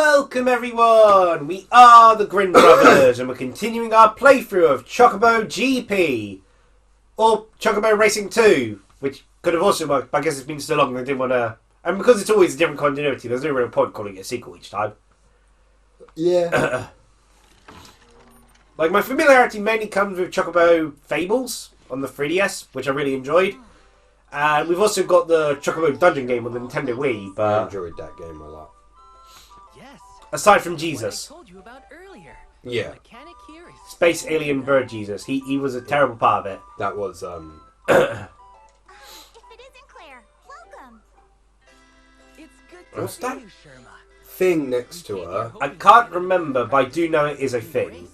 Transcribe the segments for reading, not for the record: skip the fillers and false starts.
Welcome everyone! We are the Grin Brothers and we're continuing our playthrough of Chocobo GP. Or Chocobo Racing 2, which could have also worked, but I guess it's been so long they didn't want to... And because it's always a different continuity, there's no real point calling it a sequel each time. Yeah. Like, my familiarity mainly comes with Chocobo Fables on the 3DS, which I really enjoyed. And we've also got the Chocobo Dungeon game on the Nintendo Wii, but... I enjoyed that game a lot. Yes. Aside from Jesus. What I told you about earlier. Yeah. The mechanic here is Space Alien Bird Jesus. He was a terrible part of it. That was, If it isn't Claire, welcome. It's good to What's see that? you, Sherma. thing next to her. I can't remember, but I do know it is a thing.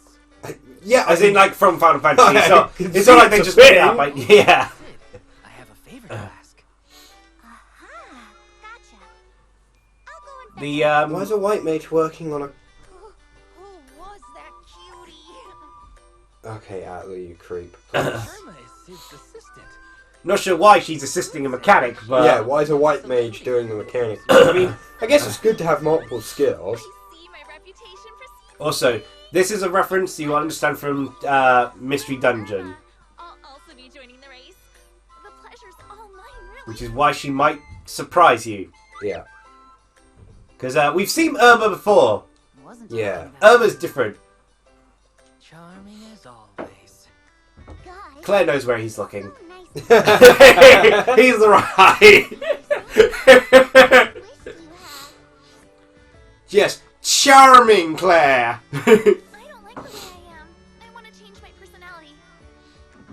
Yeah, As in, like, from Final Fantasy. Okay. It's not like they It's a just made it thing. up. Like, yeah. I have a favor to ask. Aha, gotcha. I'll go and The, Why is a white mage working on a... Who was that cutie? Okay, Atla, you creep. Please. Sherma is his assistant. not sure why she's assisting a mechanic, but... Yeah, why is a white mage doing the mechanic? I mean, I guess it's good to have multiple skills. I see my reputation precedes. Also, this is a reference you understand from Mystery Dungeon, I'll also be joining the race. The pleasure's all mine, really. which is why she might surprise you. Yeah. Because we've seen Irma before. Wasn't Yeah. Irma's different. Charming as always. Guys, Claire knows where he's looking. so nice. He's the right. Wish you had. Yes, charming Claire. I don't like the way I am. I want to change my personality.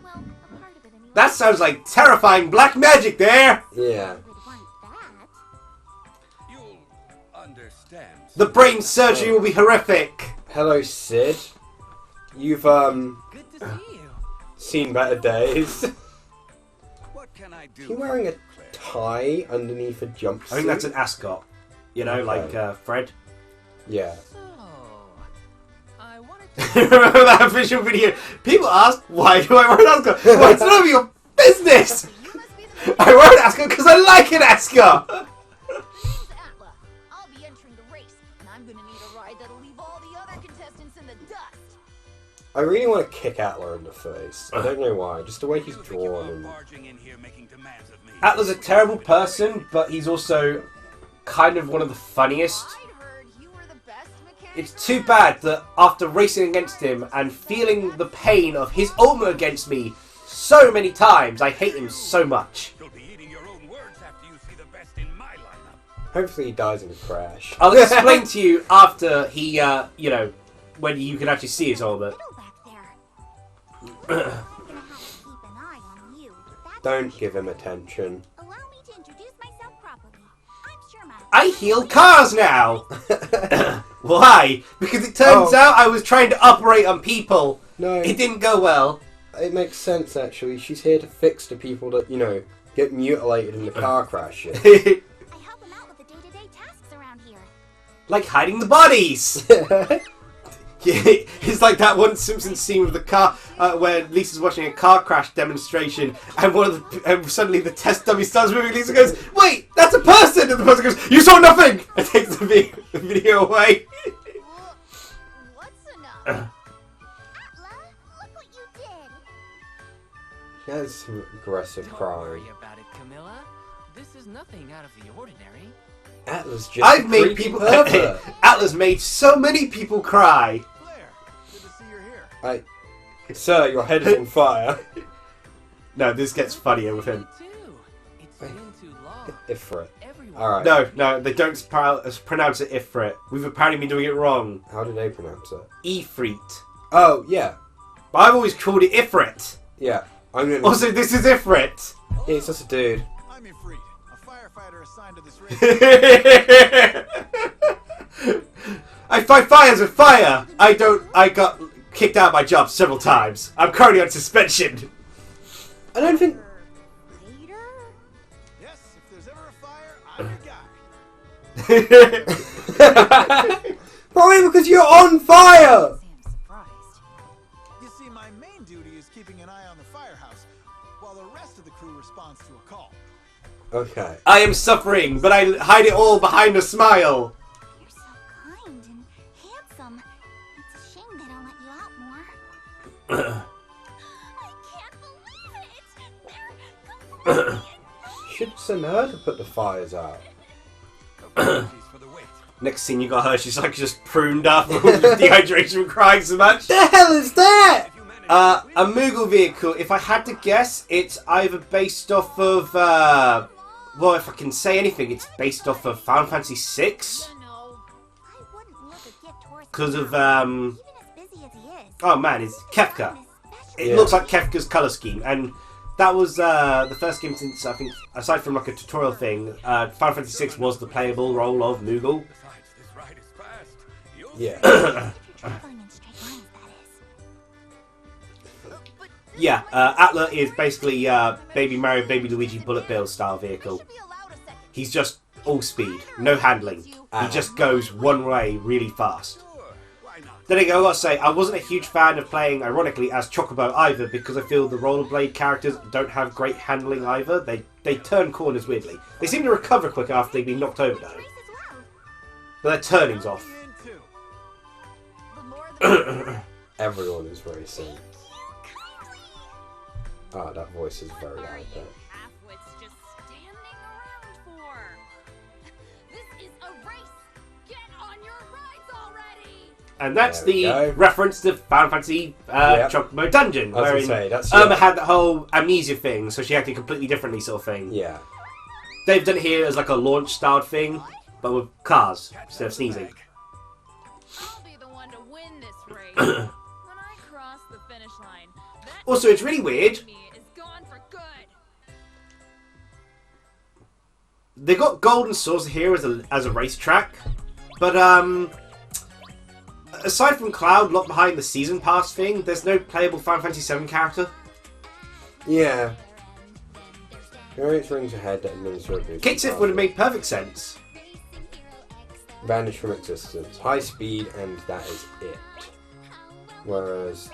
Well, a part of it anyway. That sounds like terrifying black magic there. Yeah. Would want that. You'll understand. The brain surgery will be horrific. Hello, Sid. You've, Good to see you. seen better days. What can I do? Is he wearing a tie underneath a jumpsuit? I think that's an ascot. You know, like Fred. Yeah. So, I wanted to Remember that official video? People ask, why do I wear an ascot? Well, it's none of your business. You must be the I wear an ascot because I like an ascot. name's Atla. I'll be entering the race, and I'm gonna need a ride that'll leave all the other contestants in the dust. I really want to kick Atla in the face. I don't know why. Just the way he's You think you drawn are and... barging in here making demands of me? Atla's a terrible person, but he's also kind of one of the funniest. I'd heard you were the best mechanic. It's too bad that after racing against him and feeling the pain of his ultimate against me so many times, I hate him so much. You'll be eating your own words after you see the best in my lineup. Hopefully he dies in a crash. I'll explain to you after he, you know, when you can actually see his ultimate. Middle back there. I'm gonna have to keep an eye on you. That's Don't for give sure. him attention. Allow me to introduce myself properly. I'm Sherma. I heal cars now! Why? Because it turns Oh. out I was trying to operate on people. No, It didn't go well. it makes sense actually. She's here to fix the people that, you know, get mutilated in the car crashes. I help him out with the day-to-day tasks around here. Like hiding the bodies! It's like that one Simpsons scene with the car where Lisa's watching a car crash demonstration and suddenly the test dummy starts moving. Lisa goes, "Wait, that's a person!" And the person goes, "You saw nothing!" And takes the video away. What's enough? Atla, look what you did. She has some aggressive Don't crying. worry about it, Camilla. This is nothing out of the ordinary. Atla's just I've a made creepy people. pervert. Atlas made so many people cry. Claire, good to see you're here. Sir, your head is on fire. No, this gets funnier with him. Me too. It's been too long. Ifrit. Everyone. Alright. No, they don't pronounce it Ifrit. We've apparently been doing it wrong. How do they pronounce it? Ifrit. Oh, yeah. But I've always called it Ifrit. Yeah. I'm gonna... Also, this is Ifrit. Yeah, he's just a dude. I'm Ifrit, a firefighter assigned to this race. I fight fires with fire. I got kicked out of my job several times. I'm currently on suspension. I don't think... Later? Yes, if there's ever a fire, I'm your guy. Probably because you're on fire! Sam's surprised. You see, my main duty is keeping an eye on the firehouse, while the rest of the crew responds to a call. Okay. I am suffering, but I hide it all behind a smile. You're so I can't believe it! Should send her to put the fires out. Next scene, you got her. She's like just pruned up with dehydration from crying so much. The hell is that? A Moogle vehicle. If I had to guess, it's either based off of. Well, if I can say anything, it's based off of Final Fantasy VI. Because of Even as busy as he is. oh man, it's Kefka. It Yeah. looks like Kefka's color scheme, and that was the first game since I think, aside from like a tutorial thing, Final Fantasy VI was the playable role of Moogle. Yeah. Going in straight lines, that is. But Yeah, Atla is basically Baby Mario, Baby Luigi Bullet Bill style vehicle. should be allowed a second. He's just all speed, no handling. He just goes one way really fast. Then again, I gotta say, I wasn't a huge fan of playing, ironically, as Chocobo either, because I feel the rollerblade characters don't have great handling either. They turn corners weirdly. They seem to recover quicker after they've been knocked over though. Race as well. But their turning's off. The more the Everyone is racing. Ah, that voice is very loud though. half-wits just standing around for? This is a race. Get on your rides already. And that's There we the go. reference to Final Fantasy Yep. Chocobo Dungeon, I was wherein gonna say, that's Irma yeah. had that whole amnesia thing, so she acted completely differently sort of thing. Yeah. They've done it here as like a launch-styled thing, but with cars instead of sneezing. I'll be the one to win this race. When I cross the finish line, that Also, it's really weird. me is gone for good. They got Golden Source here as a racetrack, but aside from Cloud locked behind the season pass thing, there's no playable Final Fantasy VII character. Yeah. Various rings ahead that administer a boost. Kate Sith would have made perfect sense. Vanish from existence. High speed, and that is it. Whereas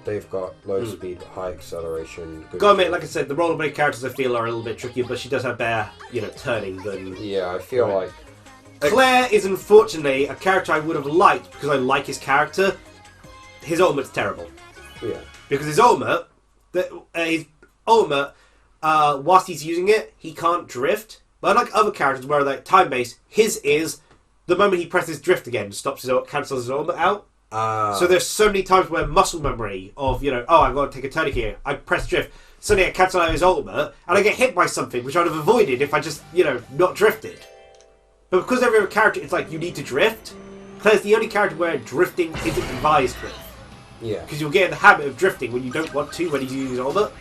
they've got low speed but high acceleration. good Gotta admit, like I said, the rollerblade characters I feel are a little bit trickier, but she does have better, turning than. Yeah, I feel like Claire is unfortunately a character I would have liked because I like his character. His ultimate's terrible. yeah. Because his ultimate, whilst he's using it, he can't drift. But unlike other characters where like time-based, his is the moment he presses drift again, cancels his ultimate out. So there's so many times where muscle memory of, oh, I've got to take a turn here. I press drift. Suddenly I cancel out his ultimate, and I get hit by something, which I'd have avoided if I just, not drifted. But because every other character, it's like, you need to drift. Claire's the only character where drifting isn't advised with. Yeah. Because you'll get in the habit of drifting when you don't want to, when he's using his ultimate.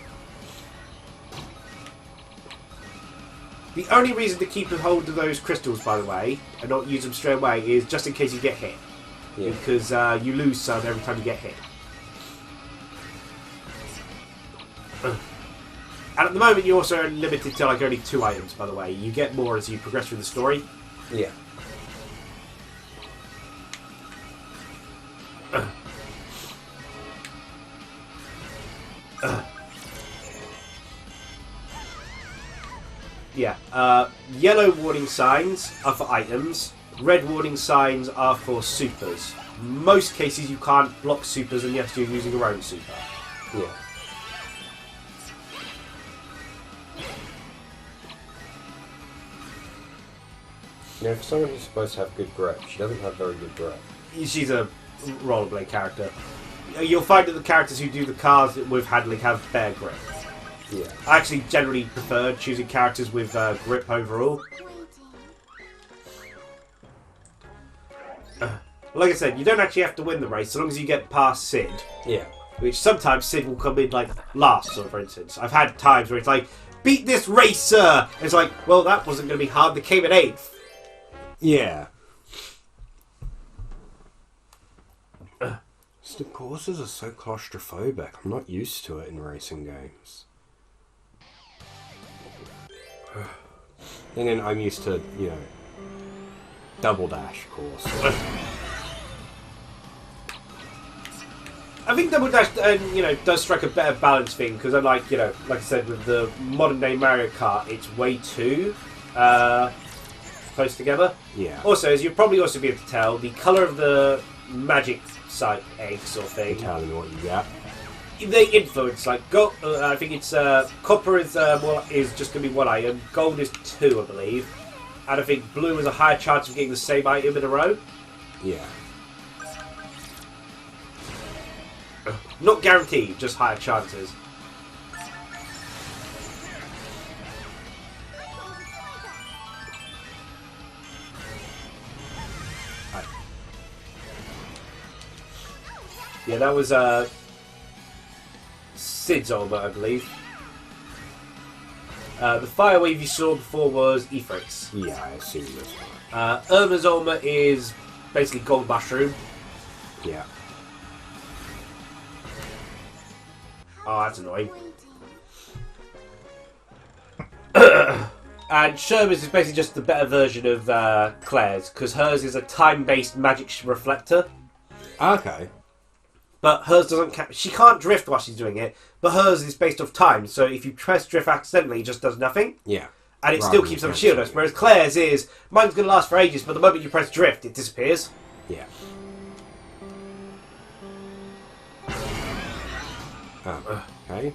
The only reason to keep a hold of those crystals, by the way, and not use them straight away, is just in case you get hit. Yeah. Because you lose some every time you get hit. And at the moment, you're also limited to like only 2 items, by the way. You get more as you progress through the story. Yeah. Yeah. Yellow warning signs are for items. Red warning signs are for supers. Most cases you can't block supers unless you're using your own super. Yeah. For someone who's supposed to have good grip, she doesn't have very good grip. She's a rollerblade character. You'll find that the characters who do the cars with handling have better grip. Yeah. I actually generally prefer choosing characters with grip overall. Like I said, you don't actually have to win the race so long as you get past Sid. Yeah. Which sometimes Sid will come in like last, for instance. I've had times where it's like, beat this racer! And it's like, well, that wasn't going to be hard. They came in 8th. Yeah. The courses are so claustrophobic. I'm not used to it in racing games. And then I'm used to, double dash course. I think Double Dash, does strike a better balance thing because unlike, like I said, with the modern day Mario Kart, it's way too close together. Yeah. Also, as you'll probably also be able to tell, the colour of the magic site eggs sort of thing. Telling you what you get. They influence, like gold. I think it's copper is just going to be 1 item. Gold is 2, I believe, and I think blue has a higher chance of getting the same item in a row. Yeah. Not guaranteed, just higher chances. Yeah, that was Sid's armor, I believe. The fire wave you saw before was Efric's. Yeah, I assume this one. Irma's armor is basically gold mushroom. Yeah. Oh, that's annoying. And Sherman's is basically just the better version of Claire's, because hers is a time-based magic reflector. Okay. But hers doesn't. She can't drift while she's doing it. But hers is based off time. So if you press drift accidentally, it just does nothing. Yeah. And it still keeps on shield us. Whereas Claire's is mine's going to last for ages, but the moment you press drift, it disappears. Yeah. Oh, okay.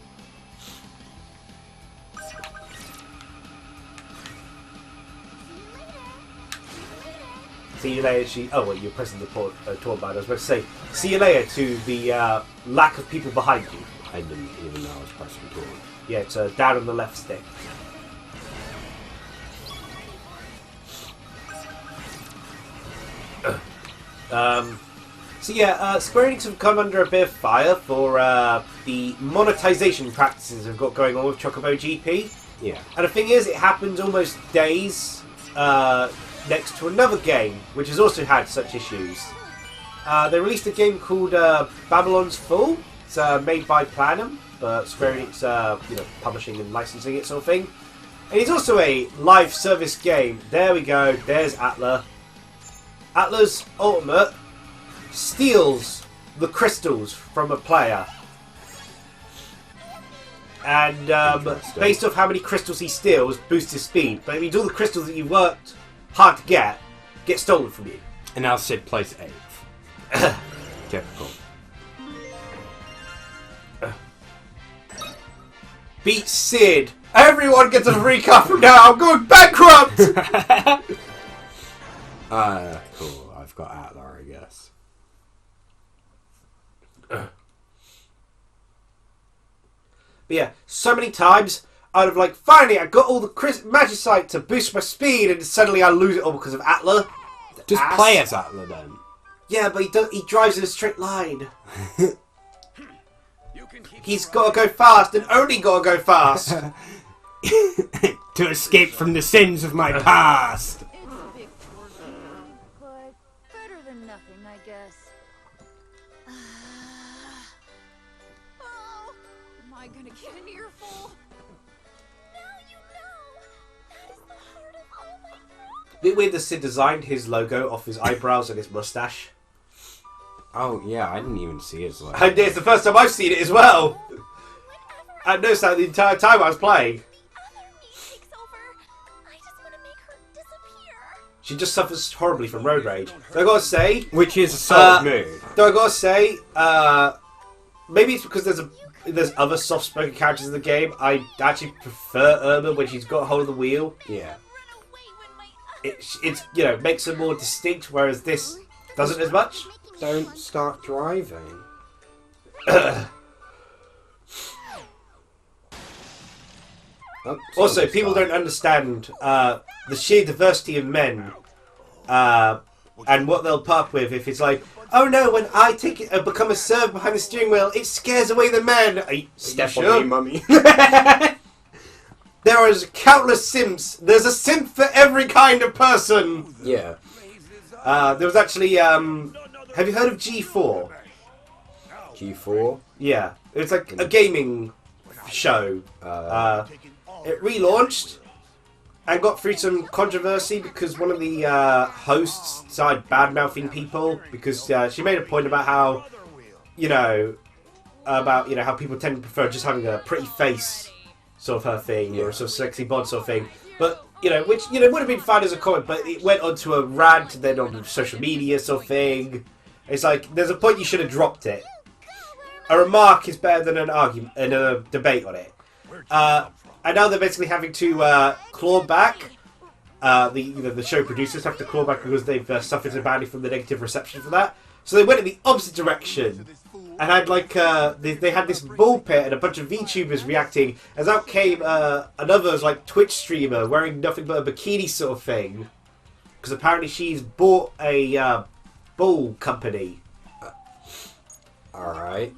See you later. Oh, well, you're pressing the tour button. I was about to say, see you later to the lack of people behind you. I didn't even know I was pressing tour. Yeah, it's down on the left stick. So yeah, Square Enix have come under a bit of fire for the monetization practices they've got going on with Chocobo GP. Yeah. And the thing is, it happened almost days next to another game, which has also had such issues. They released a game called Babylon's Fall. It's made by Planum, but Square Enix, publishing and licensing it sort of thing. And it's also a live service game. There we go. There's Atla. Atla's ultimate steals the crystals from a player. And based off how many crystals he steals, boosts his speed. But it means all the crystals that you worked hard to get stolen from you. And now Sid plays 8th. Typical. Beat Sid. Everyone gets a free car from now. I'm going bankrupt. Cool. I've got Atla, I guess. But yeah, so many times I'd have like, finally I got all the magicite to boost my speed, and suddenly I lose it all because of Atla. Just play as Atla then. Yeah, but he drives in a straight line. He's got to go fast, and only got to go fast. To escape from the sins of my past. It's a bit quirky, but better than nothing, I guess. Oh, am I gonna get an earful? Now you know. That is the heart of all my problems. Bit weird that Sid designed his logo off his eyebrows and his mustache. Oh, yeah, I didn't even see his logo. And it's the first time I've seen it as well. I noticed that the entire time I was playing. She just suffers horribly from road rage. So I gotta say, Which is a solid move. though I gotta say, maybe it's because there's other soft-spoken characters in the game. I actually prefer Irma when she's got hold of the wheel. Yeah. It's makes her more distinct, whereas this doesn't as much. Don't start driving. Also, people don't understand the sheer diversity of men and what they'll put up with if it's like, oh no, when I become a servant behind the steering wheel, it scares away the men. Step sure? on me, mummy. There is countless simps. There's a simp for every kind of person. Yeah. There was actually, have you heard of G4? G4? Yeah. It's like a gaming show. It relaunched and got through some controversy because one of the hosts started bad-mouthing people because she made a point about how, how people tend to prefer just having a pretty face sort of her thing, or a sort of sexy bod sort of thing. But, which, would have been fine as a comment, but it went on to a rant and then on social media sort of thing. It's like, there's a point you should have dropped it. A remark is better than an argument and a debate on it. And now they're basically having to claw back. The show producers have to claw back because they've suffered so badly from the negative reception for that. So they went in the opposite direction and had like they had this bull pit and a bunch of VTubers reacting. As out came another like Twitch streamer wearing nothing but a bikini sort of thing, because apparently she's bought a bull company. All right.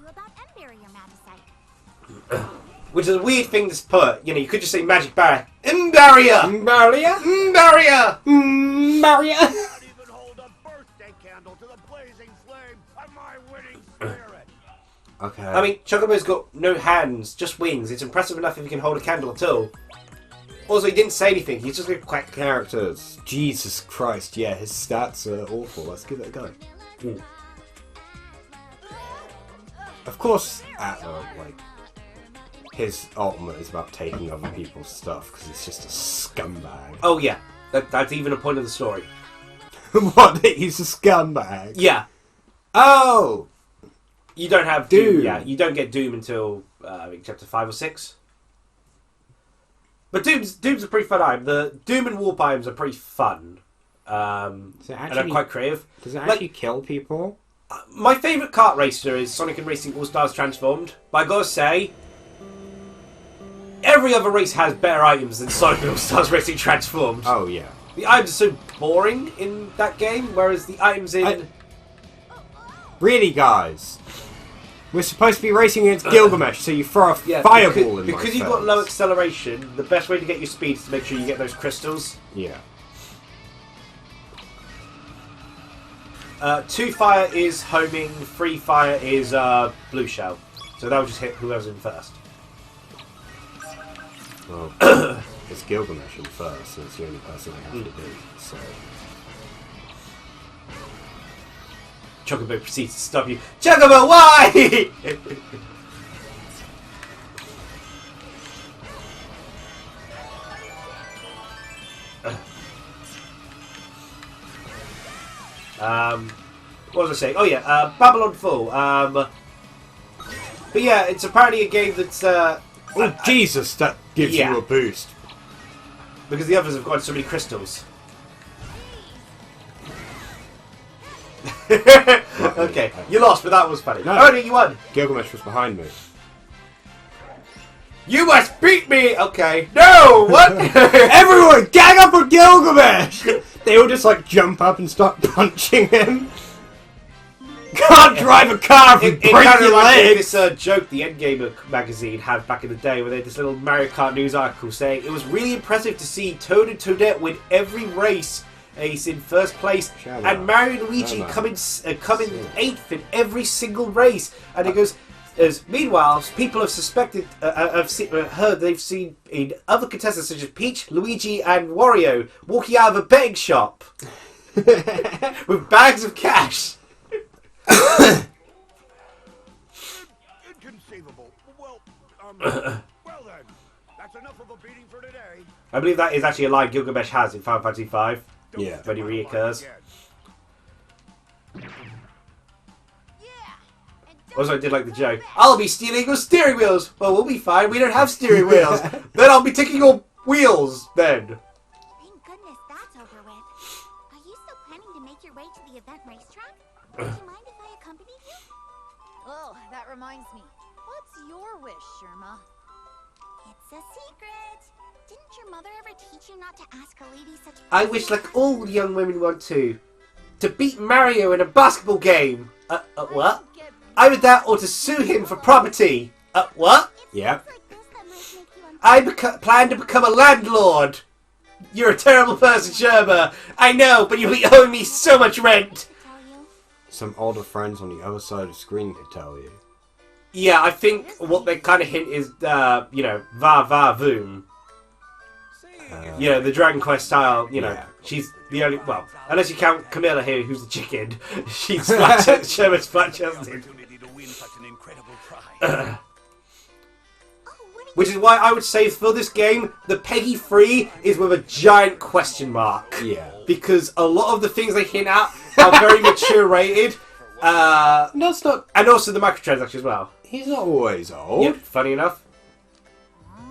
Which is a weird thing to put. You know, you could just say magic barrier. Barrier! Barrier? Barrier! Barrier? Not even hold a birthday candle to the blazing flame of my winning spirit. Okay. I mean, Chocobo's got no hands, just wings. It's impressive enough if he can hold a candle at all. Also, he didn't say anything. He's just going to quack. Characters. Jesus Christ, yeah, his stats are awful. Let's give it a go. Mm. Of course, his ultimate is about taking other people's stuff because he's just a scumbag. Oh, yeah. That's even a point of the story. What? He's a scumbag? Yeah. Oh! You don't have Doom. Doom. Yeah, you don't get Doom until I think chapter 5 or 6. But Doom's a pretty fun item. The Doom and Warp items are pretty fun. And are quite creative. Does it actually kill people? My favourite kart racer is Sonic and Racing All-Stars Transformed. But I gotta say, every other race has better items than Sonic and All-Stars Racing Transformed. Oh, yeah. The items are so boring in that game, whereas the items in... Really, guys? We're supposed to be racing against Gilgamesh, so you throw a fireball in my because you've got low acceleration, the best way to get your speed is to make sure you get those crystals. Yeah. 2 fire is homing, 3 fire is blue shell. So that will just hit whoever's in first. Well, it's Gilgamesh in first, so it's the only person I have to beat, so... Chocobo proceeds to stop you. Chocobo, why? What was I saying? Oh yeah, Babylon Fall. But yeah, it's apparently a game that's Oh Jesus, that gives yeah. you a boost. because the others have got so many crystals. Okay, you lost, but that was funny. No. Oh no, you won. Gilgamesh was behind me. You must beat me. Okay. No. What? Everyone, gang up on Gilgamesh! They all just like jump up and start punching him. Can't drive a car if you It break kind of your reminds me of legs. this joke the Endgamer magazine had back in the day, where they had this little Mario Kart news article saying it was really impressive to see Toad and Toadette win every race. Ace in first place, Shut and up. Mario and Luigi Shut up. come in 8th in every single race. And it goes, meanwhile, people have suspected, they've seen in other contestants such as Peach, Luigi, and Wario walking out of a betting shop with bags of cash. Inconceivable. Well, then, that's enough of a beating for today. I believe that is actually a line Gilgamesh has in Final Fantasy V. Yeah. When he reoccurs. Also, I did like the joke. I'll be stealing your steering wheels. Well, we'll be fine. We don't have steering wheels. Then I'll be taking your wheels. Then. Thank goodness that's over with. Are you still planning to make your way to the event racetrack? Would you mind if I accompanied you? Oh, that reminds me. What's your wish, Sherma? It's a secret. Didn't your mother ever teach you not to ask a lady such I wish, like all young women want to beat Mario in a basketball game. What? Either that or to sue him for property. What? Yep. like this that might make you I plan to become a landlord. You're a terrible person, Sherma. I know, but you'll be owing me so much rent. tell you. Some older friends on the other side of the screen could tell you. Yeah, I think what they kind of hint is, va va voom. You know, the Dragon Quest style, Yeah. she's the only, well, unless you count Camilla here, who's the chicken. She's Sherman's flat-chested. Opportunity to win such an incredible prize. Oh, what are Which is why I would say for this game, the Peggy 3 is with a giant question mark. Yeah. Because a lot of the things they hint at are very mature rated. That's not. And also the microtransactions as well. He's not always old. Yep, funny enough. Huh?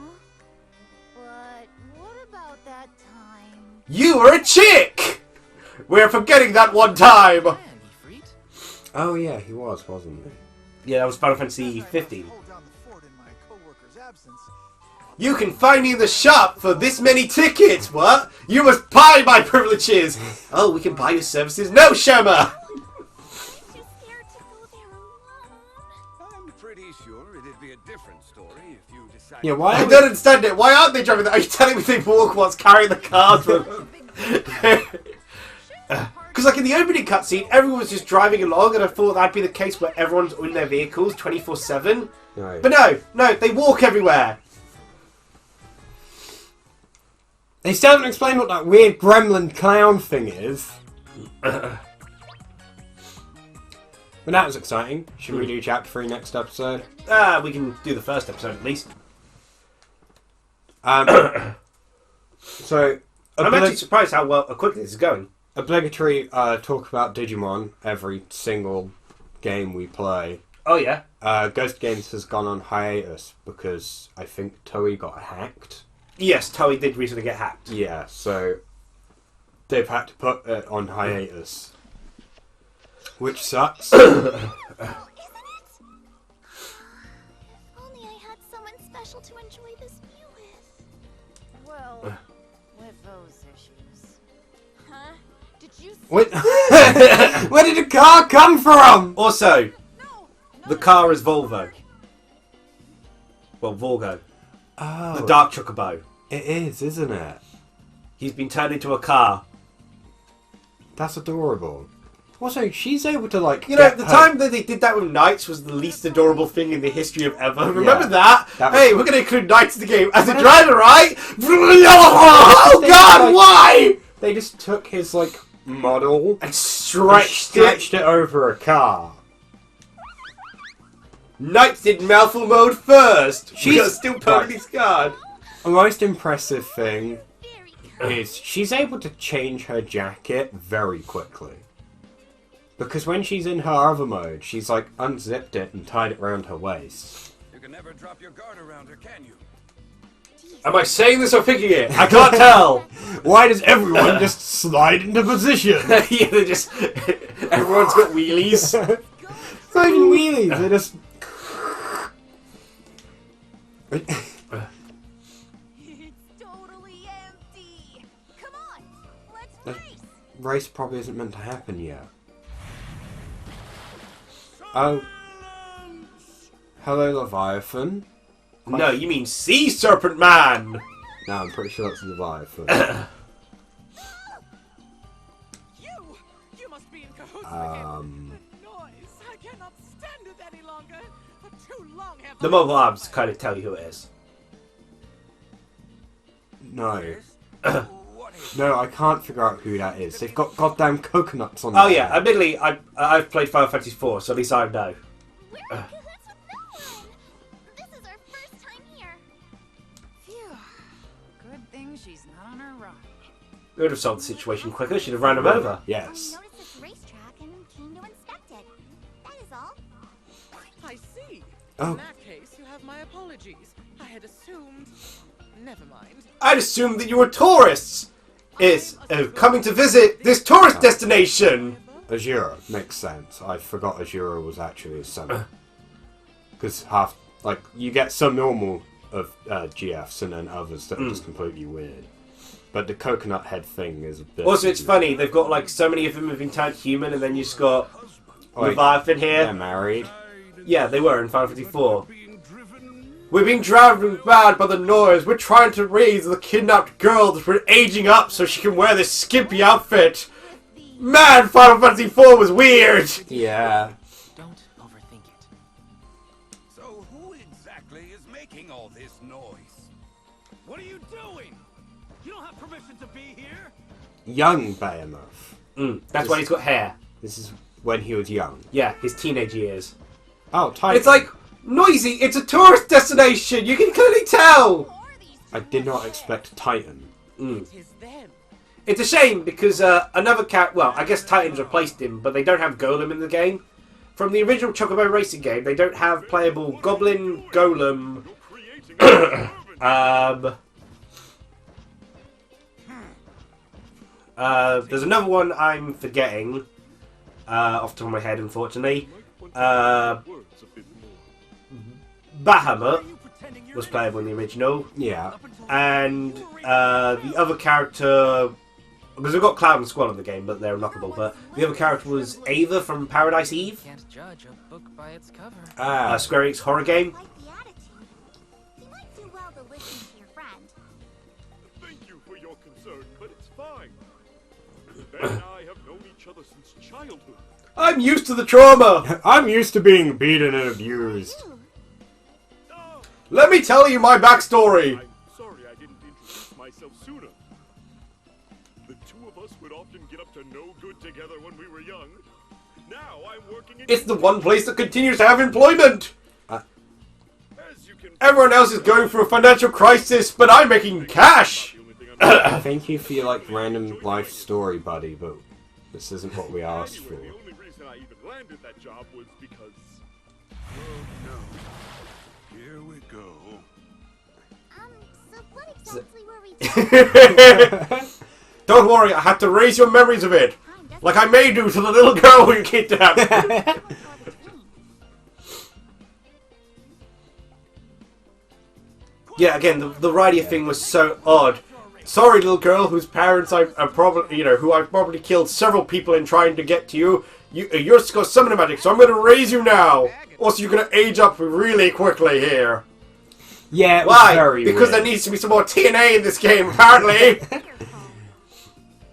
But what about that time? You were a chick! We're forgetting that one time! Man, Ifrit. Oh yeah, he was, wasn't he? Yeah, that was Final Fantasy 15. Hold down the fort in my co-worker's absence. You can find me in the shop for this many tickets, what? You must buy my privileges! Oh, we can buy your services? No, Sherma! Too scared to go there alone. I'm pretty sure it'd be a different story if you decided. Yeah, why? I don't understand it. Why aren't they driving that? Are you telling me they walk whilst carrying the cars with them? Because, like, in the opening cutscene, everyone was just driving along, and I thought that'd be the case where everyone's in their vehicles 24/7. No. But no, they walk everywhere. They still haven't explained what that weird gremlin clown thing is. But that was exciting. Should we do chapter 3 next episode? We can do the first episode at least. So, I'm actually surprised how quickly this is going. obligatory talk about Digimon every single game we play. Oh, yeah? Ghost Games has gone on hiatus because I think Toei got hacked. Yes, Toei did recently get hacked. Yeah, so they've had to put it on hiatus. Which sucks. Well, isn't it? If only I had someone special to enjoy this view with. Well, with those issues. Huh? Did you see? Wait, where did the car come from? Also, No, the car is Volvo. Well, Volgo. Oh, The Dark Chocobo. it is, isn't it? He's been turned into a car. That's adorable. Also, she's able to like. You know, get the her- time that they did that with Knights was the least adorable thing in the history of ever. Remember that? That was- Hey, we're going to include Knights in the game as a What? driver, right? Oh, They, God, like- why? They just took his like model And stretched it. stretched it over a car. Knights did mouthful mode first. She's- She's still permanently scarred. The most impressive thing very kind. is she's able to change her jacket very quickly. Because when she's in her other mode, she's like unzipped it and tied it around her waist. You can never drop your guard around her, can you? Am I saying this or thinking it? I can't tell. Why does everyone just slide into position? Yeah, they just... Everyone's got wheelies. It's not even wheelies, they just... It's totally empty. Come on, let's Uh, race. Race probably isn't meant to happen yet. Oh. Hello, Leviathan. No, you mean Sea Serpent Man. No, I'm pretty sure that's Leviathan. You must be in cahoots with him. um... The noise. I cannot stand it any longer. For too long have The I- mobile arms kind of tell you who it is. No. What is No, I can't figure out who that is. They've got goddamn coconuts on Oh their yeah, head. admittedly, I've played Final Fantasy 4, so at least I know. We're in cahoots with no one. This is our first time here. Phew. Good thing she's not on her ride. We would have solved the situation quicker. Should have ran him over. Yes. I noticed this racetrack and came to inspect it. That is all. I see. Oh. In that case, you have my apologies. I had assumed. Never mind. I'd assumed that you were tourists. It's coming to visit this tourist destination. Azura makes sense. I forgot Azura was actually a son. Because half, like, you get some normal of GFs and then others that are just completely weird. But the coconut head thing is a bit. Also, it's funny, they've got like so many of them have been turned human, and then you've got Oh, wait, Leviathan they're here. married. Yeah, they were in Final Fantasy 4. We're being driven mad by the noise. We're trying to raise the kidnapped girl that we're aging up so she can wear this skimpy outfit. Man, Final Fantasy 4 was weird. Yeah. Don't overthink it. So who exactly is making all this noise? What are you doing? You don't have permission to be here. Young Behemoth. That's why he's got hair. This is when he was young. Yeah, his teenage years. Oh, Titan. It's like, noisy, it's a tourist destination. You can clearly tell. Who are these I did not expect Titan. It is them. It's a shame because another cat. Well, I guess Titans replaced him, but they don't have Golem in the game. from the original Chocobo Racing game, they don't have playable Goblin, Golem. There's another one I'm forgetting off the top of my head, unfortunately. Bahamut was playable in the original. Yeah. And the other character, because we've got Cloud and Squall in the game, but they're unlockable. But the other character was Ava from Paradise Eve, Can't judge a book by its cover. Square Enix horror game. Like the attitude. You might do well to listen to your friend. Thank you for your concern, but it's fine. Ben and I have known each other since childhood. I'm used to the trauma. I'm used to being beaten and abused. Oh, Let me tell you my backstory. I'm sorry I didn't introduce myself sooner. The two of us would often get up to no good together when we were young. Now I'm working in... It's the one place that continues to have employment. As you can... Everyone else is going through a financial crisis, but I'm making cash. Thank you for your random life story, buddy, but this isn't what we asked for. Anyway, the only reason I even landed that job was because... Oh no. Here we go. So what exactly were we doing? Don't worry, I had to raise your memories of it. Like I may do to the little girl we kidnapped. Yeah, again, the Rydia thing was so odd. Sorry, little girl, whose parents I probably, who I've probably killed several people in trying to get to you. You're got summoner magic, so I'm going to raise you now. Also, you're going to age up really quickly here. Yeah, it was Why? very Because weird. there needs to be some more TNA in this game, apparently.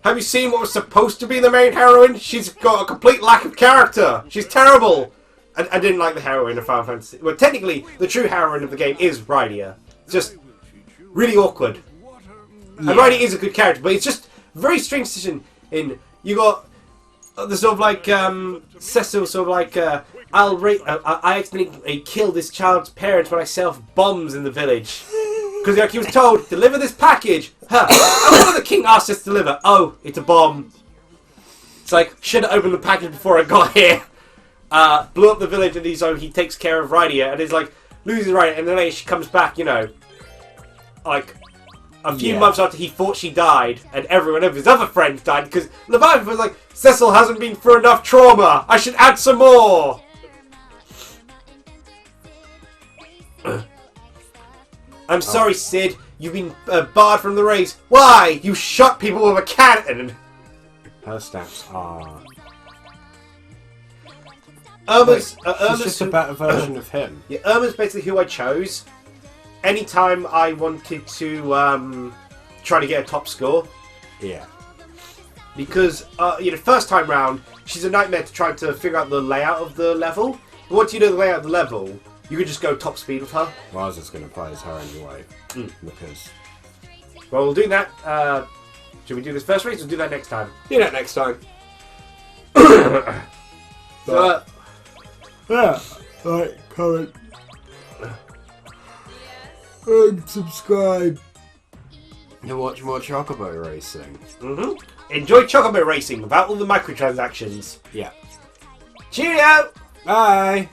Have you seen what was supposed to be the main heroine? She's got a complete lack of character. She's terrible. I didn't like the heroine of Final Fantasy. Well, technically, the true heroine of the game is Rydia. It's just really awkward. And Rydia is a good character, but it's just a very strange decision. You got the sort of like Cecil, sort of like I accidentally killed this child's parents when I set off bombs in the village. Because he was told, deliver this package. Huh. I wonder what the king asked us to deliver. Oh, it's a bomb. It's like, should have opened the package before I got here. Blew up the village, and he takes care of Rydia, and he's like, loses Rydia, and then later she comes back, like a few months after he thought she died, and everyone of his other friends died, because Leviathan was like, Cecil hasn't been through enough trauma. I should add some more. I'm sorry, Sid. You've been barred from the race. Why? You shot people with a cannon. Her stats are... Irma's just a better version of him. Yeah, Irma's basically who I chose. Anytime I wanted to try to get a top score. Yeah. Because, first time round, she's a nightmare to try to figure out the layout of the level. But once you know the layout of the level, you can just go top speed with her. Well, I was just going to play as her anyway. Because... Well, we'll do that. Should we do this first race or do that next time? Do that next time. So, yeah. Like, comment. And subscribe. And watch more Chocobo racing. Enjoy Chocobo racing without all the microtransactions. Yeah. Cheerio! Bye!